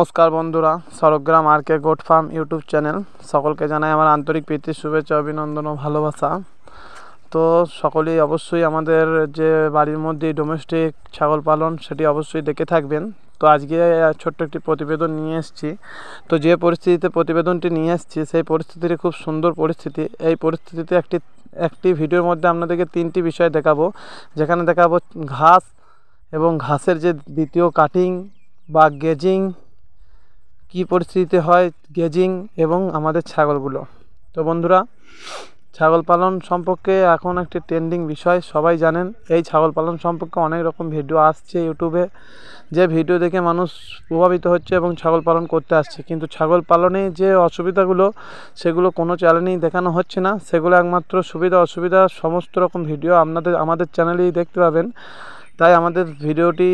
নমস্কার বন্ধুরা, সরগ্রাম আরকে goat farm YouTube channel সকলকে জানাই আমার আন্তরিক প্রীতি, শুভেচ্ছা, অভিনন্দন ও ভালোবাসা। তো সকলেই অবশ্যই আমাদের যে বাড়ির মধ্যে ডোমেস্টিক ছাগল পালন সেটি অবশ্যই দেখে থাকবেন। তো আজকে ছোট্ট একটি প্রতিবেদন নিয়ে এসেছি। তো যে পরিস্থিতিতে প্রতিবেদনটি নিয়ে এসেছি সেই পরিস্থিতিটি খুব সুন্দর পরিস্থিতি। এই পরিস্থিতিতে একটি ভিডিওর মধ্যে আপনাদেরকে তিনটি বিষয় দেখাবো, যেখানে দেখাবো ঘাস এবং ঘাসের যে দ্বিতীয় কাটিং বা গেজিং, কি পরিস্থিতিতে হয় গেজিং এবং আমাদের ছাগলগুলো। তো বন্ধুরা, ছাগল পালন সম্পর্কে এখন একটি ট্রেন্ডিং বিষয়, সবাই জানেন। এই ছাগল পালন সম্পর্কে অনেক রকম ভিডিও আসছে ইউটিউবে, যে ভিডিও দেখে মানুষ প্রভাবিত হচ্ছে এবং ছাগল পালন করতে আসছে। কিন্তু ছাগল পালনে যে অসুবিধাগুলো সেগুলো কোনো চ্যানেলেই দেখানো হচ্ছে না। সেগুলো একমাত্র সুবিধা অসুবিধা সমস্ত রকম ভিডিও আমাদের চ্যানেলেই দেখতে পাবেন। তাই আমাদের ভিডিওটি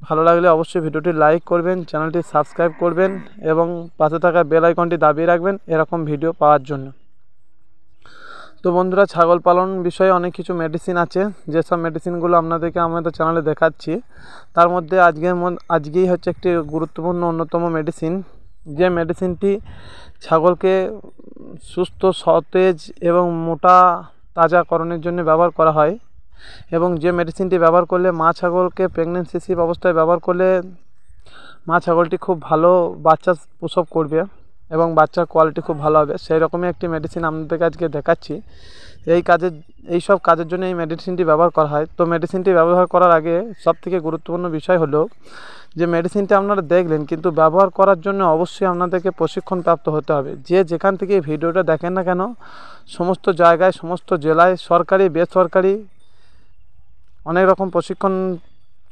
ভালো লাগলে অবশ্যই ভিডিওটি লাইক করবেন, চ্যানেলটি সাবস্ক্রাইব করবেন এবং পাশে থাকা বেল আইকনটি দাবিয়ে রাখবেন এরকম ভিডিও পাওয়ার জন্য। তো বন্ধুরা, ছাগল পালন বিষয়ে অনেক কিছু মেডিসিন আছে, যেসব মেডিসিনগুলো আপনাদেরকে আমাদের চ্যানেলে দেখাচ্ছি। তার মধ্যে আজকেই হচ্ছে একটি গুরুত্বপূর্ণ অন্যতম মেডিসিন, যে মেডিসিনটি ছাগলকে সুস্থ, সতেজ এবং মোটা তাজাকরণের জন্য ব্যবহার করা হয়। এবং যে মেডিসিনটি ব্যবহার করলে মা ছাগলকে প্রেগনেন্সি শিপ অবস্থায় ব্যবহার করলে মা ছাগলটি খুব ভালো বাচ্চা প্রসব করবে এবং বাচ্চার কোয়ালিটি খুব ভালো হবে, সেই রকমই একটি মেডিসিন আপনাদেরকে আজকে দেখাচ্ছি। এই সব কাজের জন্য এই মেডিসিনটি ব্যবহার করা হয়। তো মেডিসিনটি ব্যবহার করার আগে সবথেকে গুরুত্বপূর্ণ বিষয় হলো যে মেডিসিনটি আপনারা দেখলেন, কিন্তু ব্যবহার করার জন্য অবশ্যই আপনাদেরকে প্রশিক্ষণপ্রাপ্ত হতে হবে। যে যেখান থেকে এই ভিডিওটা দেখেন না কেন, সমস্ত জায়গায়, সমস্ত জেলায় সরকারি বেসরকারি অনেক রকম প্রশিক্ষণ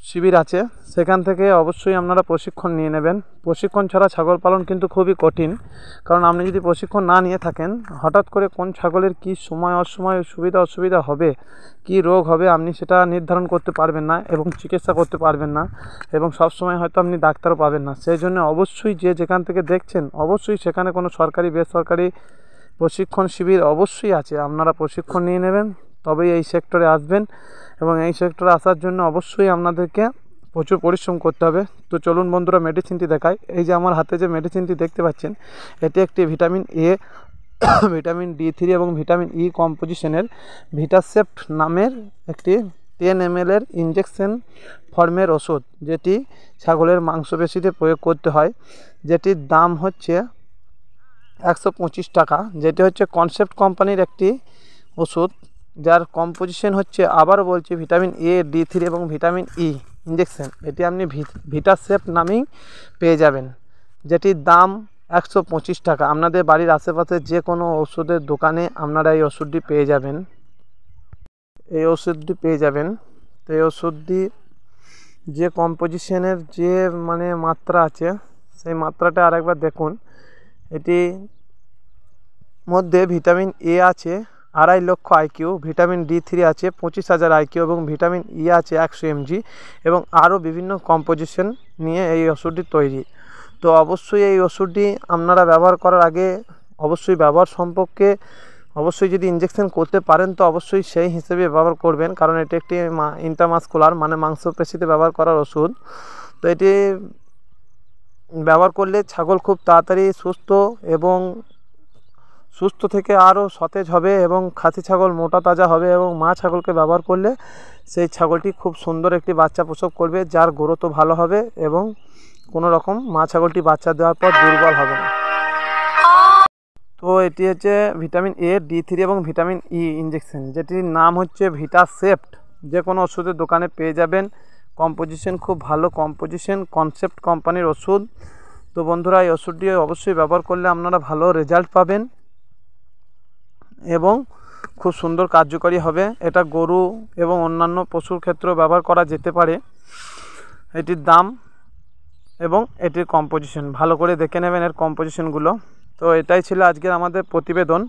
শিবির আছে, সেখান থেকে অবশ্যই আপনারা প্রশিক্ষণ নিয়ে নেবেন। প্রশিক্ষণ ছাড়া ছাগল পালন কিন্তু খুবই কঠিন, কারণ আপনি যদি প্রশিক্ষণ না নিয়ে থাকেন, হঠাৎ করে কোন ছাগলের কী সময় অসময় সুবিধা অসুবিধা হবে, কি রোগ হবে, আপনি সেটা নির্ধারণ করতে পারবেন না এবং চিকিৎসা করতে পারবেন না, এবং সব সময় হয়তো আপনি ডাক্তারও পাবেন না। সেই জন্য অবশ্যই যে যেখান থেকে দেখছেন, অবশ্যই সেখানে কোনো সরকারি বেসরকারি প্রশিক্ষণ শিবির অবশ্যই আছে। আপনারা প্রশিক্ষণ নিয়ে নেবেন, তবেই এই সেক্টরে আসবেন, এবং এই সেক্টরে আসার জন্য অবশ্যই আপনাদেরকে প্রচুর পরিশ্রম করতে হবে। তো চলুন বন্ধুরা, মেডিসিনটি দেখাই। এই যে আমার হাতে যে মেডিসিনটি দেখতে পাচ্ছেন, এটি একটি ভিটামিন এ, ভিটামিন D3 এবং ভিটামিন ই কম্পোজিশনের ভিটাসেপ্ট নামের একটি 10 ml এর ইনজেকশন ফর্মের ওষুধ, যেটি ছাগলের মাংসপেশিতে প্রয়োগ করতে হয়, যেটির দাম হচ্ছে 125 টাকা। যেটি হচ্ছে কনসেপ্ট কোম্পানির একটি ওষুধ, যার কম্পোজিশন হচ্ছে, আবারও বলছি, ভিটামিন A, D3 এবং ভিটামিন ই ইনজেকশন। এটি আপনি ভিটাসেপ্ট নামেই পেয়ে যাবেন, যেটির দাম 125 টাকা। আপনাদের বাড়ির আশেপাশে যে কোনো ওষুধের দোকানে আপনারা এই ওষুধটি পেয়ে যাবেন। তো এই ওষুধটি যে কম্পোজিশনের যে মাত্রা আছে, সেই মাত্রাটা আরেকবার দেখুন। এটি মধ্যে ভিটামিন এ আছে 2.5 লক্ষ IQ, ভিটামিন D3 আছে 25,000 IQ এবং ভিটামিন ই আছে 100 mg, এবং আরও বিভিন্ন কম্পোজিশন নিয়ে এই ওষুধটি তৈরি। তো অবশ্যই এই ওষুধটি আপনারা ব্যবহার করার আগে অবশ্যই ব্যবহার সম্পর্কে অবশ্যই যদি ইনজেকশন করতে পারেন তো অবশ্যই সেই হিসেবে ব্যবহার করবেন, কারণ এটি একটি ইন্ট্রামাসকুলার মাংসপেশিতে ব্যবহার করার ওষুধ। তো এটি ব্যবহার করলে ছাগল খুব তাড়াতাড়ি সুস্থ থেকে আরও সতেজ হবে এবং খাসি ছাগল মোটা তাজা হবে, এবং মা ছাগলকে ব্যবহার করলে সেই ছাগলটি খুব সুন্দর একটি বাচ্চা প্রসব করবে, যার গ্রোথও ভালো হবে এবং কোনো রকম মা ছাগলটি বাচ্চা দেওয়ার পর দুর্বল হবে না। তো এটি হচ্ছে ভিটামিন A, D3 এবং ভিটামিন ই ইনজেকশন, যেটির নাম হচ্ছে ভিটাসেপ্ট। যে কোনো ওষুধের দোকানে পেয়ে যাবেন। কম্পোজিশন খুব ভালো কম্পোজিশন, কনসেপ্ট কোম্পানির ওষুধ। তো বন্ধুরা, এই ওষুধটি অবশ্যই ব্যবহার করলে আপনারা ভালো রেজাল্ট পাবেন এবং খুব সুন্দর কার্যকরী হবে। এটা গরু এবং অন্যান্য পশুর ক্ষেত্রেও ব্যবহার করা যেতে পারে। এটির দাম এবং এটির কম্পোজিশন ভালো করে দেখে নেবেন, এর কম্পোজিশনগুলো। তো এটাই ছিল আজকের আমাদের প্রতিবেদন।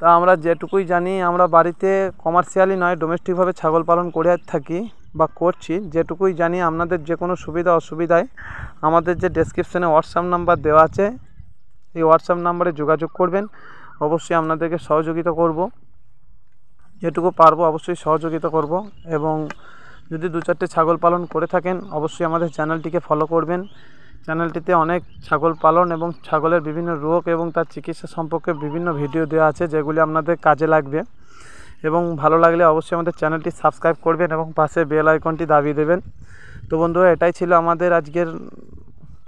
তা আমরা যেটুকুই জানি, আমরা বাড়িতে কমার্শিয়ালি নয়, ডোমেস্টিকভাবে ছাগল পালন করে থাকি বা করছি। যেটুকুই জানি, আপনাদের যে কোনো সুবিধা অসুবিধায় আমাদের যে ডেসক্রিপশানে হোয়াটসঅ্যাপ নাম্বার দেওয়া আছে, এই হোয়াটসঅ্যাপ নাম্বারে যোগাযোগ করবেন। অবশ্যই আপনাদেরকে সহযোগিতা করব, যেটুকু পারবো অবশ্যই সহযোগিতা করব। এবং যদি 2-4টে ছাগল পালন করে থাকেন, অবশ্যই আমাদের চ্যানেলটিকে ফলো করবেন। চ্যানেলটিতে অনেক ছাগল পালন এবং ছাগলের বিভিন্ন রোগ এবং তার চিকিৎসা সম্পর্কে বিভিন্ন ভিডিও দেওয়া আছে, যেগুলি আপনাদের কাজে লাগবে। এবং ভালো লাগলে অবশ্যই আমাদের চ্যানেলটি সাবস্ক্রাইব করবেন এবং পাশে বেল আইকনটি দাবিয়ে দেবেন। তো বন্ধুরা, এটাই ছিল আমাদের আজকের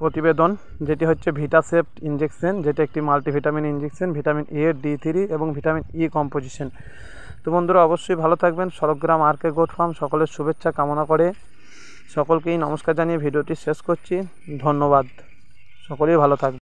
প্রতিবেদন, যেটি হচ্ছে ভিটাসেপ্ট ইঞ্জেকশন, যেটা একটি multivitamin injection, vitamin A, D3 এবং ভিটামিন ই কম্পোজিশন। তো বন্ধুরা, অবশ্যই ভালো থাকবেন। সরগ্রাম RK গোট ফার্ম সকলের শুভেচ্ছা কামনা করে সকলকেই নমস্কার জানিয়ে ভিডিওটি শেষ করছি। ধন্যবাদ। সকলেই ভালো থাকবেন।